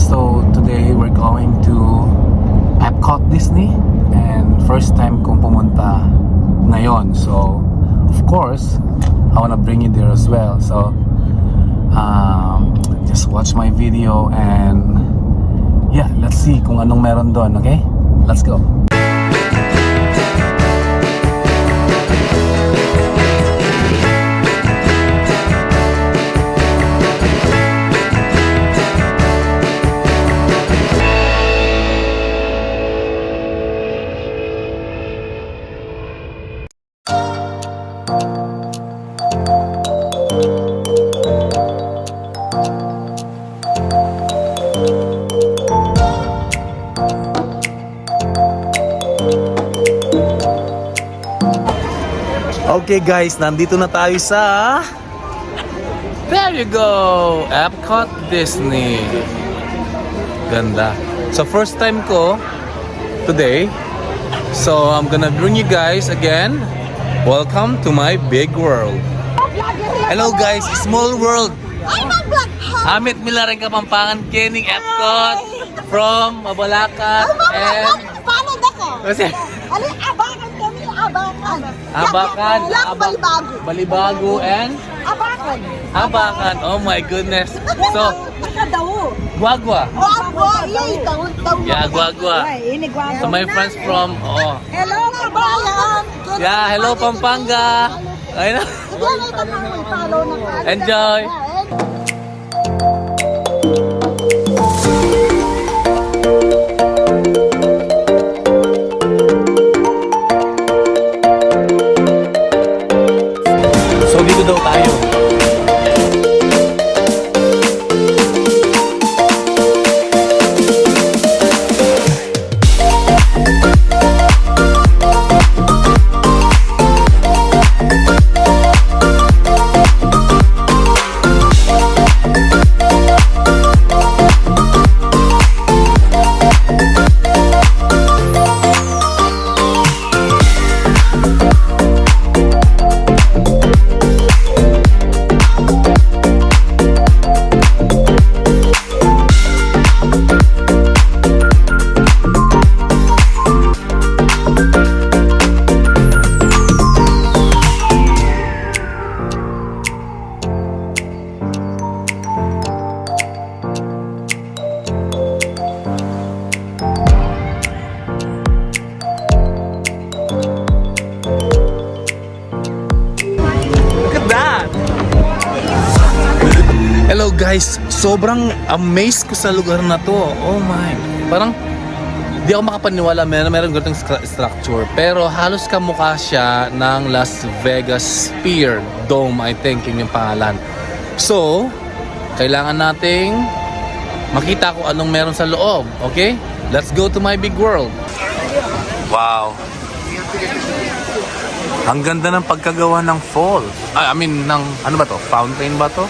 So today we're going to Epcot Disney and first time kong pumunta ngayon. So of course, I wanna bring you there as well. So just watch my video and yeah, let's see kung anong meron doon, okay? Let's go. Okay guys, nandito na tayo sa there you go! Epcot Disney. Ganda. So first time ko today. So I'm gonna bring you guys again. Welcome to my big world. Hello guys, small world. Amit Milaring Kapampangan, Kening Epcot from Mabalacat and kasi Abakan, Balibago and Abakan. Oh my goodness. So Guagua. Yeah, Guagua. So my friends from hello kabayan. Yeah, hello Pampanga. Ayun. Enjoy. So dito daw tayo. Hello guys, sobrang amazed ko sa lugar na to. Oh my, parang di ako makapaniwala meron ganitong structure. Pero halos kamukha siya ng Las Vegas Sphere Dome, I think yun yung pangalan. So, kailangan nating makita kung anong meron sa loob. Okay? Let's go to my big world. Wow. Ang ganda ng pagkagawa ng fall. I mean, ng ano ba to? Fountain ba to?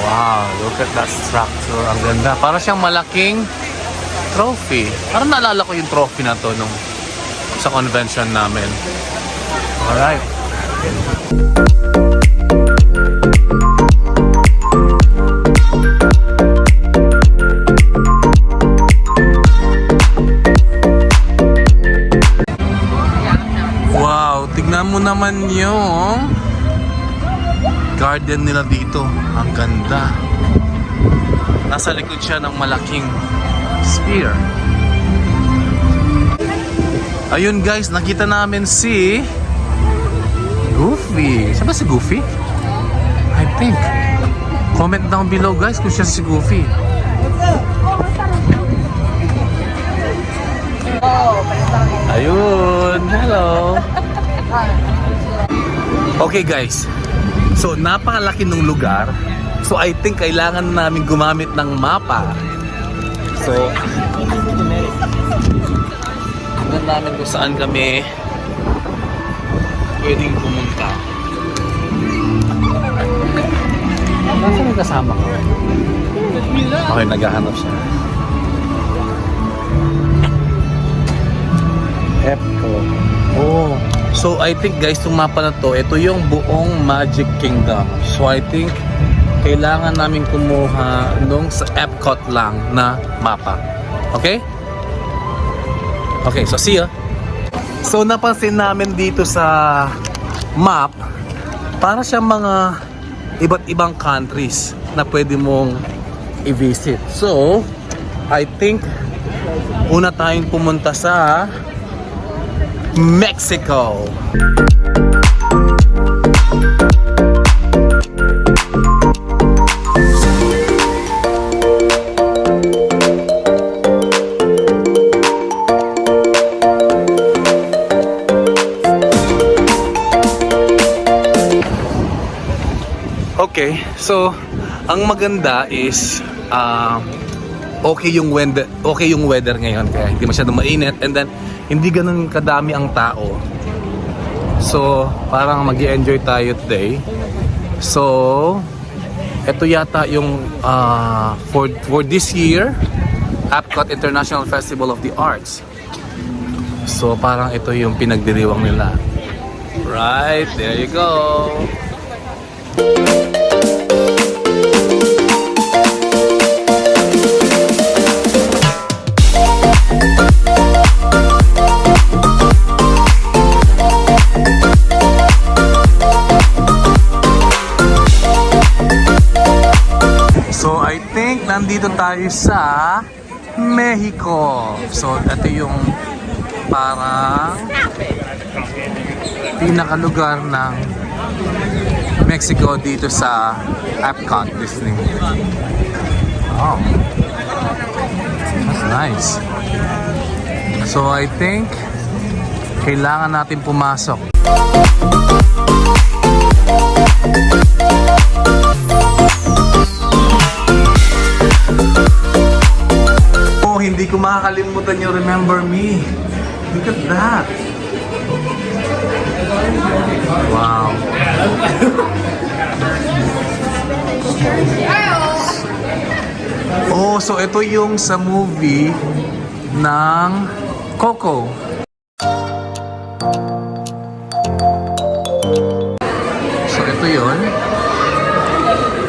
Wow, look at that structure. Ang ganda. Para siyang malaking trophy. Parang naalala ko yung trophy na to nung sa convention namin. Alright. Wow, tignan mo naman yung garden nila dito. Ang ganda. Nasa likod siya ng malaking sphere. Ayun guys, nakita namin si Goofy. Siya ba si Goofy? I think. Comment down below guys kung siya si Goofy. Ayun. Hello. Okay guys. So, napakalaki ng lugar. So, I think kailangan namin gumamit ng mapa. So, tingnan namin kung saan kami pwedeng pumunta. Nasaan yung kasama ko? Okay, naghahanap siya. Epcot. Oh. So I think guys, itong mapa na to, ito yung buong Magic Kingdom. So I think kailangan namin kumuha nung sa Epcot lang na mapa. Okay? Okay, so see ya. So napansin namin dito sa map, para siyang mga iba't ibang countries na pwede mong i-visit. So, I think una tayong pumunta sa Mexico. Okay, so ang maganda is okay yung weather ngayon, kaya hindi masyadong mainit, and then hindi ganun kadami ang tao. So parang mag-i-enjoy tayo today. So ito yata yung for this year Epcot International Festival of the Arts. So parang ito yung pinagdiriwang nila. Right, there you go. So I think nandito tayo sa Mexico. So ito yung parang pinakalugar ng Mexico dito sa Epcot Disney. Oh, that's nice. So I think kailangan natin pumasok. Oh, hindi ko makakalimutan yung Remember Me. Look at that. Wow. Oh, so ito yung sa movie ng Coco. So ito yun.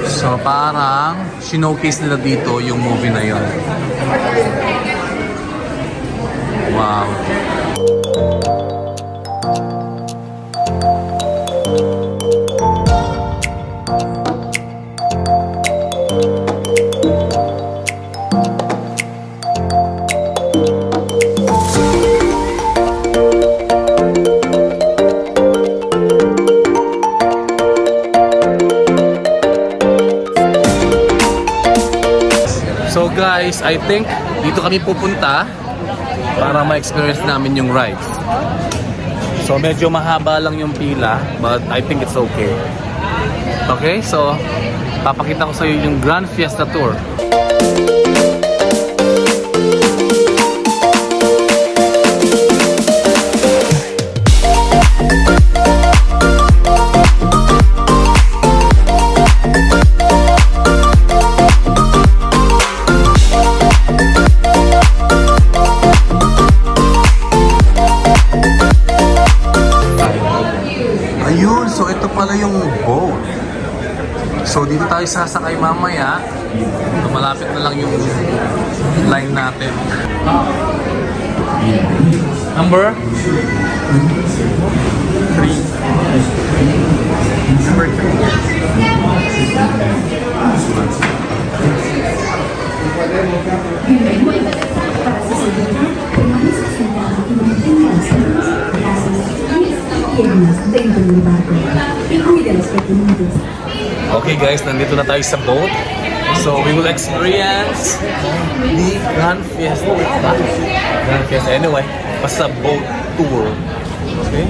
So parang sinokase nila dito yung movie na yun. Wow. So guys, I think dito kami pupunta para ma-experience namin yung rides. So medyo mahaba lang yung pila, but I think it's okay. Okay, so papakita ko sa iyo yung Grand Fiesta Tour. Ayun, so ito pala yung boat. So dito tayo sasakay mamaya. So, malapit na lang yung line natin. Number 3. Number 3. Okay guys, nandito na tayo sa boat. So we will experience the Grand Fiesta. Grand Fiesta. Anyway, basta boat tour. Okay?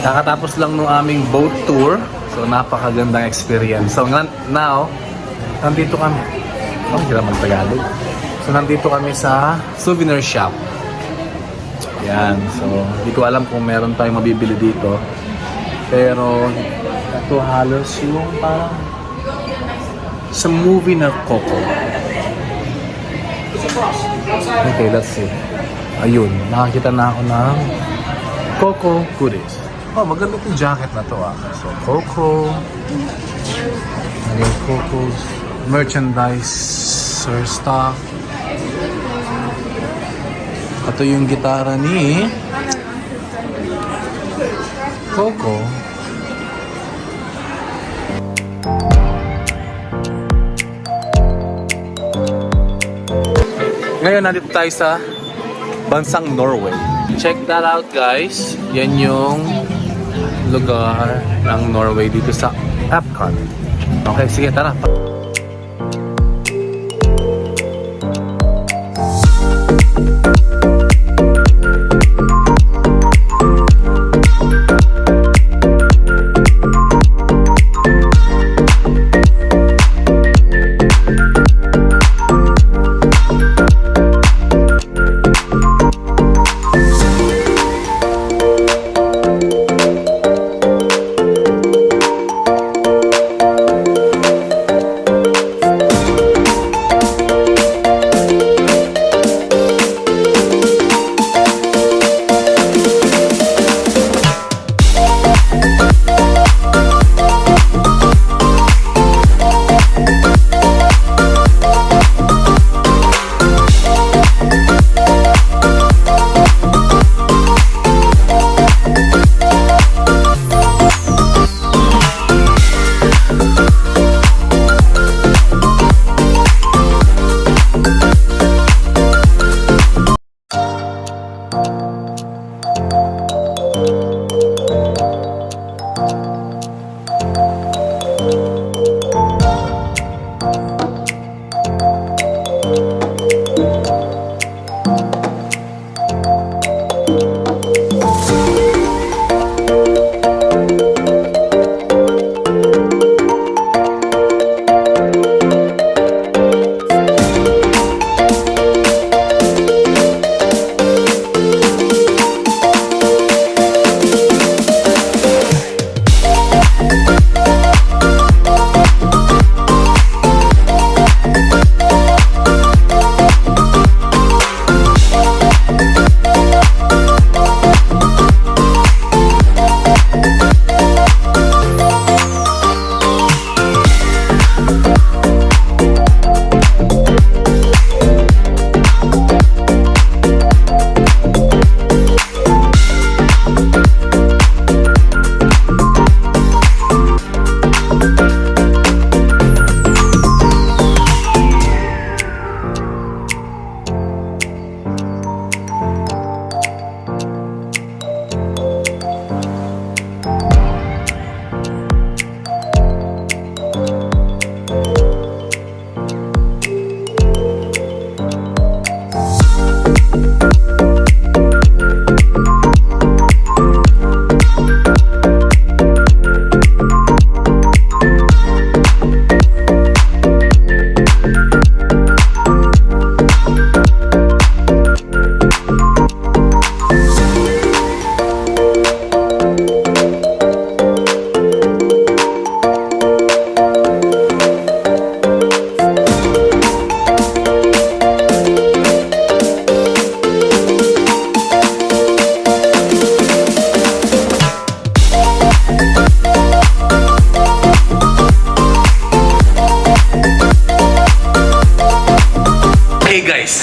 Kakatapos lang nung aming boat tour. So, napakagandang experience. So, now, nandito kami. Oh, hirap mag-Tagalog. So, nandito kami sa souvenir shop. Yan. So, hindi ko alam kung meron tayong mabibili dito. Pero, ito halos yung parang sa movie na Coco. Okay, let's see. Ayun, nakakita na ako ng Coco goodies. Oh, maganda itong jacket na to ah. So, Coco. Ayun, Coco's merchandise stock. Ito yung gitara ni Coco. Ngayon, nandito tayo sa bansang Norway. Check that out, guys. Yan yung lugar ng Norway dito sa Epcot. Okay, sige, tara.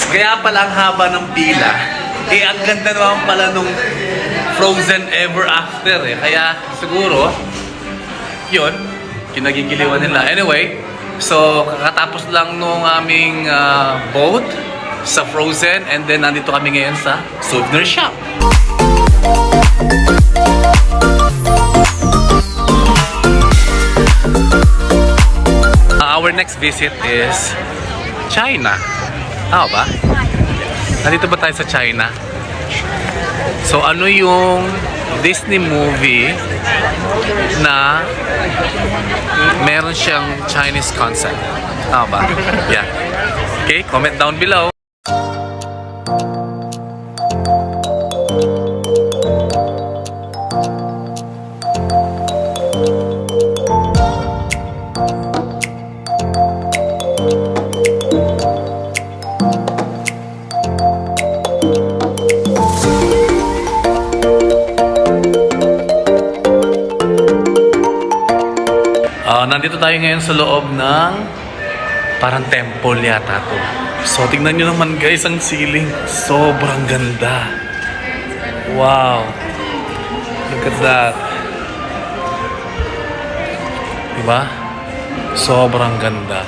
Kaya pala ang haba ng pila. Eh, ang ganda naman pala nung Frozen Ever After eh. Kaya siguro, yun, kinagigiliwan nila. Anyway, so kakatapos lang nung aming boat sa Frozen and then nandito kami ngayon sa souvenir shop. Our next visit is China. Tama ba? Nandito ba tayo sa China? So ano yung Disney movie na meron siyang Chinese concept. Tama ba? Yeah. Okay, comment down below. Nandito tayo ngayon sa loob ng parang temple yata to. So, tignan nyo naman guys ang ceiling. Sobrang ganda. Wow. Look at that. Diba? Sobrang ganda.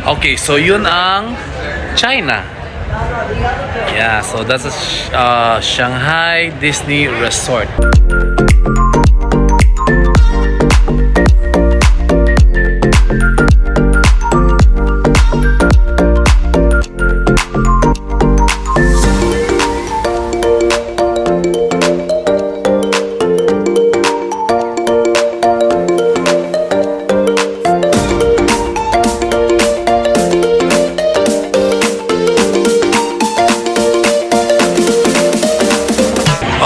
Okay, so yun ang China. Yeah, so that's a Shanghai Disney Resort.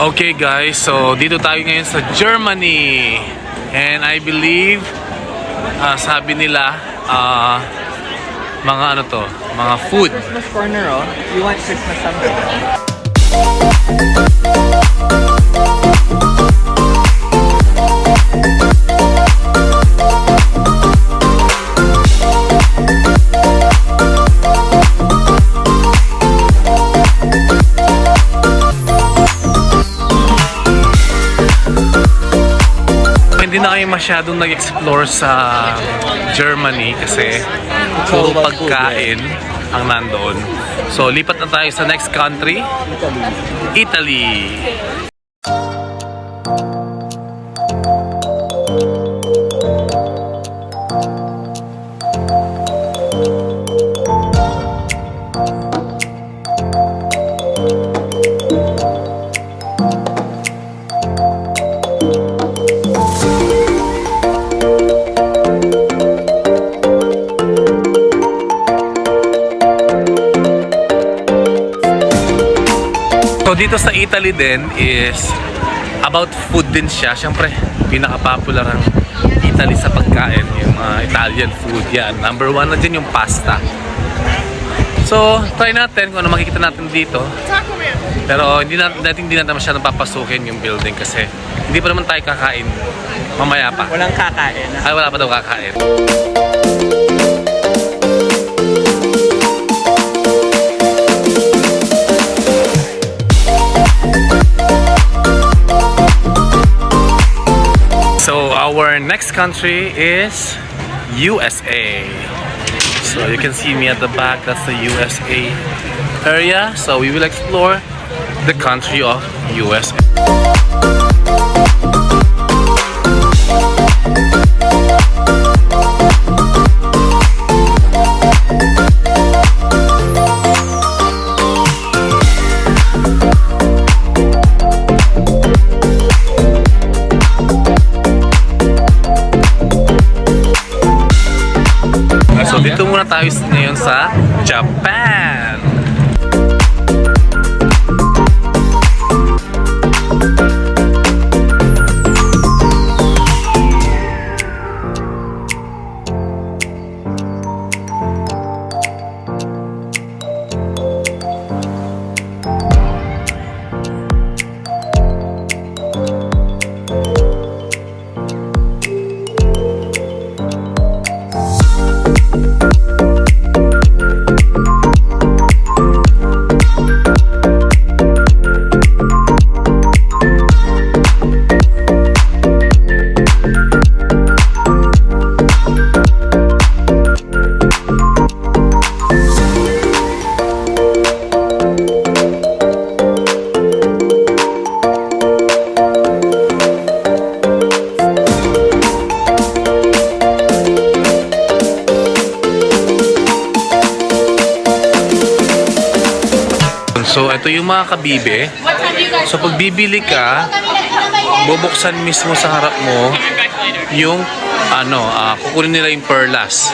Okay guys, so dito tayo ngayon sa Germany. And I believe, sabi nila, mga ano to, mga food. Christmas corner, oh. You want Christmas something? Hindi na kayo masyadong nag-explore sa Germany kasi puro pagkain ang nandoon. So, lipat na tayo sa next country, Italy. So dito sa Italy din is about food din siya. Siyempre, pinaka-popular ang Italy sa pagkain, yung Italian food. Yan, number one na din yung pasta. So, try natin kung ano makikita natin dito. Pero hindi natin masyadong papasukin yung building kasi hindi pa naman tayo kakain. Mamaya pa. Walang kakain. Ay, wala pa daw kakain. So our next country is USA. So you can see me at the back, that's the USA area. So we will explore the country of USA. tayo ngayon sa Japan. So, ito yung mga kabibe. So, pag bibili ka, bubuksan mismo sa harap mo yung kukunin nila yung perlas.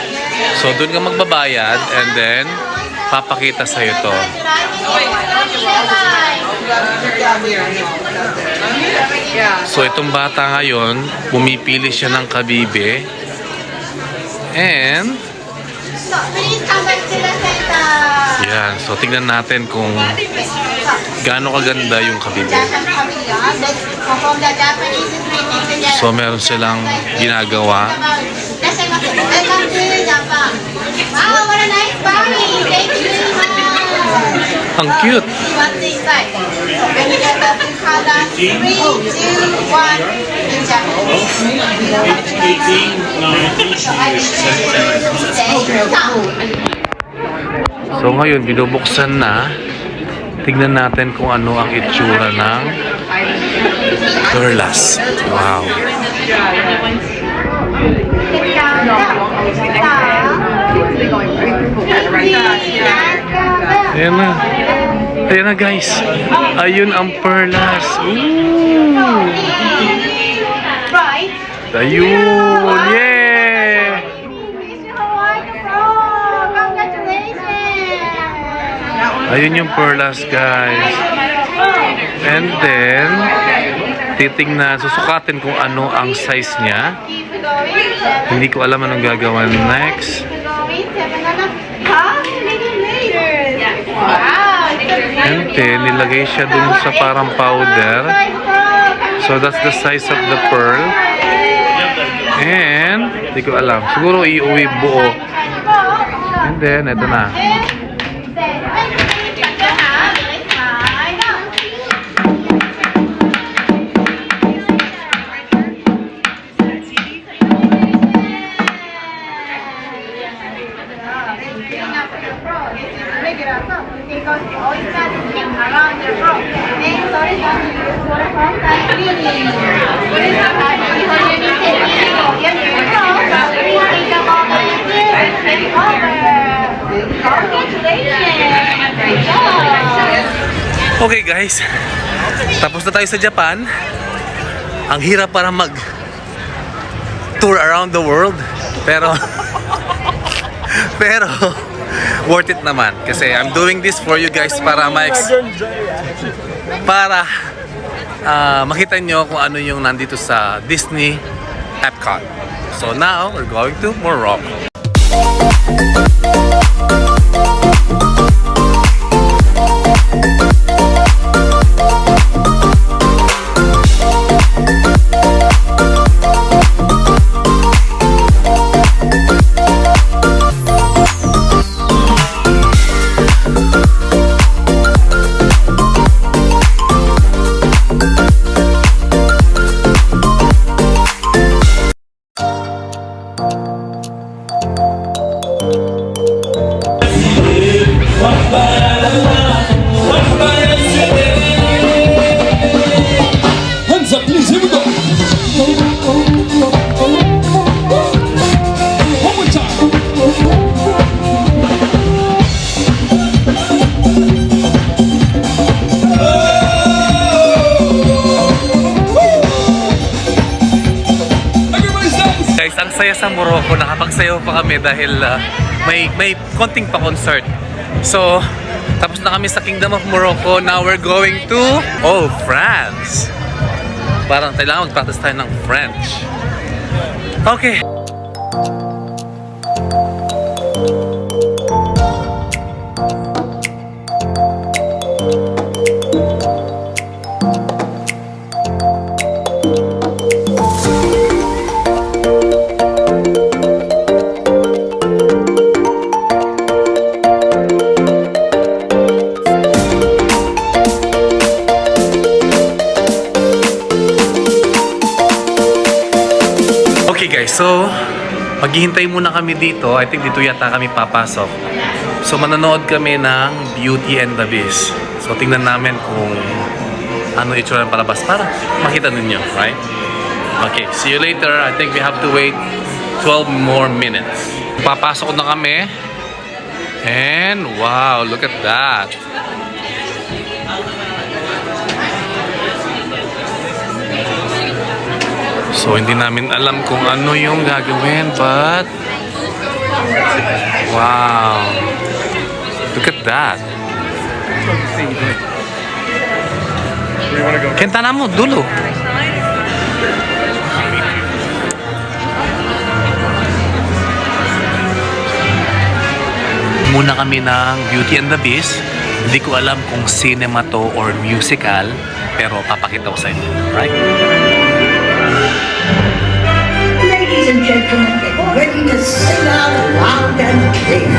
So, doon ka magbabayad and then papakita sa'yo to. So, itong bata ngayon, pumipili siya ng kabibe. And yan, so tingnan natin kung gaano kaganda yung kabibe. So meron silang ginagawa. Ang cute! So ngayon, binubuksan na. Tignan natin kung ano ang itsura ng perlas. Wow! Ayan na. Ayan na guys. Ayun ang perlas. Ooh! Ayun! Yeah! Ayun yung perlas guys. And then titingnan, susukatin kung ano ang size niya. Hindi ko alam anong gagawin next. And then nilagay siya dun sa parang powder. So that's the size of the pearl. And hindi ko alam, siguro iuwi buo. And then ito na. Okay guys, tapos na tayo sa Japan. Ang hirap para mag tour around the world, pero worth it naman kasi I'm doing this for you guys para makita nyo kung ano yung nandito sa Disney Epcot. So now we're going to Morocco. Hands up, please. Here we go. One more time. Everybody's dance. Guys, ang sa Morocco. Nakapagsayaw pa kami dahil may konting pa concert. So, tapos na kami sa Kingdom of Morocco. Now we're going to, France. Parang kailangan mag-practice tayo ng French. Okay. Okay guys, so maghihintay muna kami dito. I think dito yata kami papasok. So manonood kami ng Beauty and the Beast. So tingnan namin kung ano itsura ng palabas para makita ninyo, right? Okay, see you later. I think we have to wait 12 more minutes. Papasok na kami. And wow, look at that. So, hindi namin alam kung ano yung gagawin, but wow! Look at that! Kentana mo, dulo! Muna kami ng Beauty and the Beast. Hindi ko alam kung cinema to or musical, pero papakita ko sa inyo, right? Ladies and gentlemen, get ready to sing out loud and clear.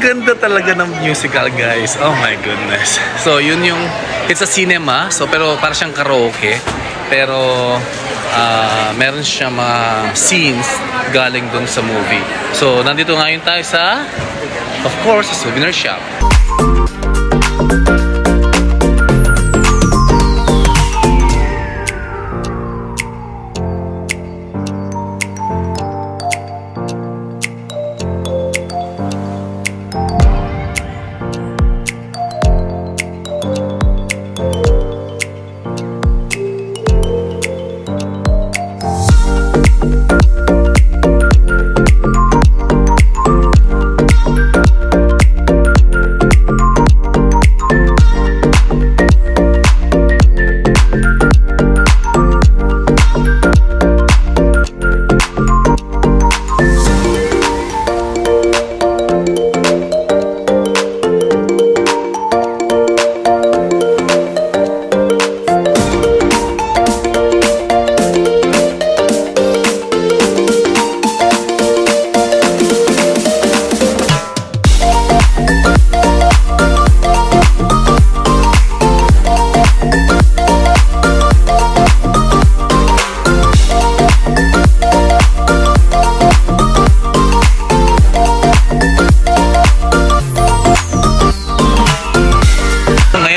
Ganda talaga ng musical, guys. Oh my goodness. So, yun yung, it's a cinema. So, pero para siyang karaoke. Pero, meron siya mga scenes galing dun sa movie. So, nandito ngayon tayo sa, of course, sa souvenir shop.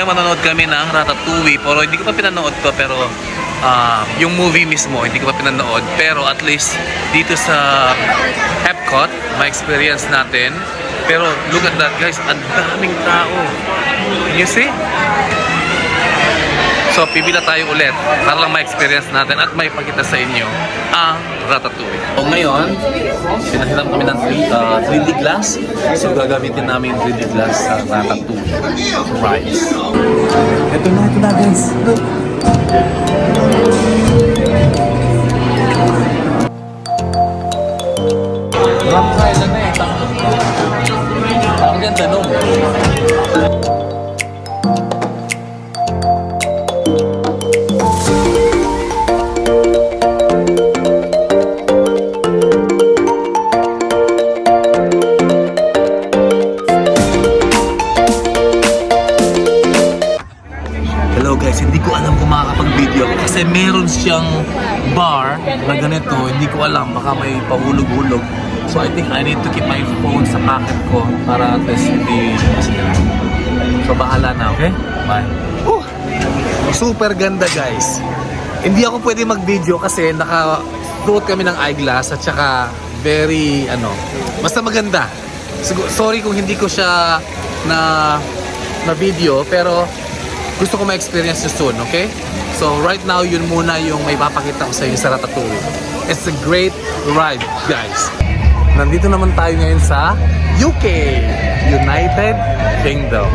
Manonood kami ng Ratatouille, pero hindi ko pa pinanood to, pero yung movie mismo hindi ko pa pinanood, pero at least dito sa Epcot may experience natin. Pero look at that, guys, ang daming tao. Can you see? So pipila tayo ulit para lang ma-experience natin at may pakita sa inyo ang Ratatouille. So ngayon, pinahiram kami ng 3D glass. So gagamitin namin yung 3D glass sa Ratatouille rice. Ito na guys. Look. Rock side na eh. Ang ganda nung. Kasi meron siyang bar na ganito, hindi ko alam, baka may pahulog-hulog. So I think I need to keep my phone sa pocket ko para at least hindi masira. So bahala na, okay? Bye. Super ganda guys. Hindi ako pwede mag-video kasi naka-suot kami ng eyeglass at saka very basta maganda. Sorry kung hindi ko siya na video pero gusto ko ma-experience nyo soon, okay? So right now yun muna yung may papakita ko sa inyo sa Ratatouille. It's a great ride guys. Nandito naman tayo ngayon sa UK, United Kingdom.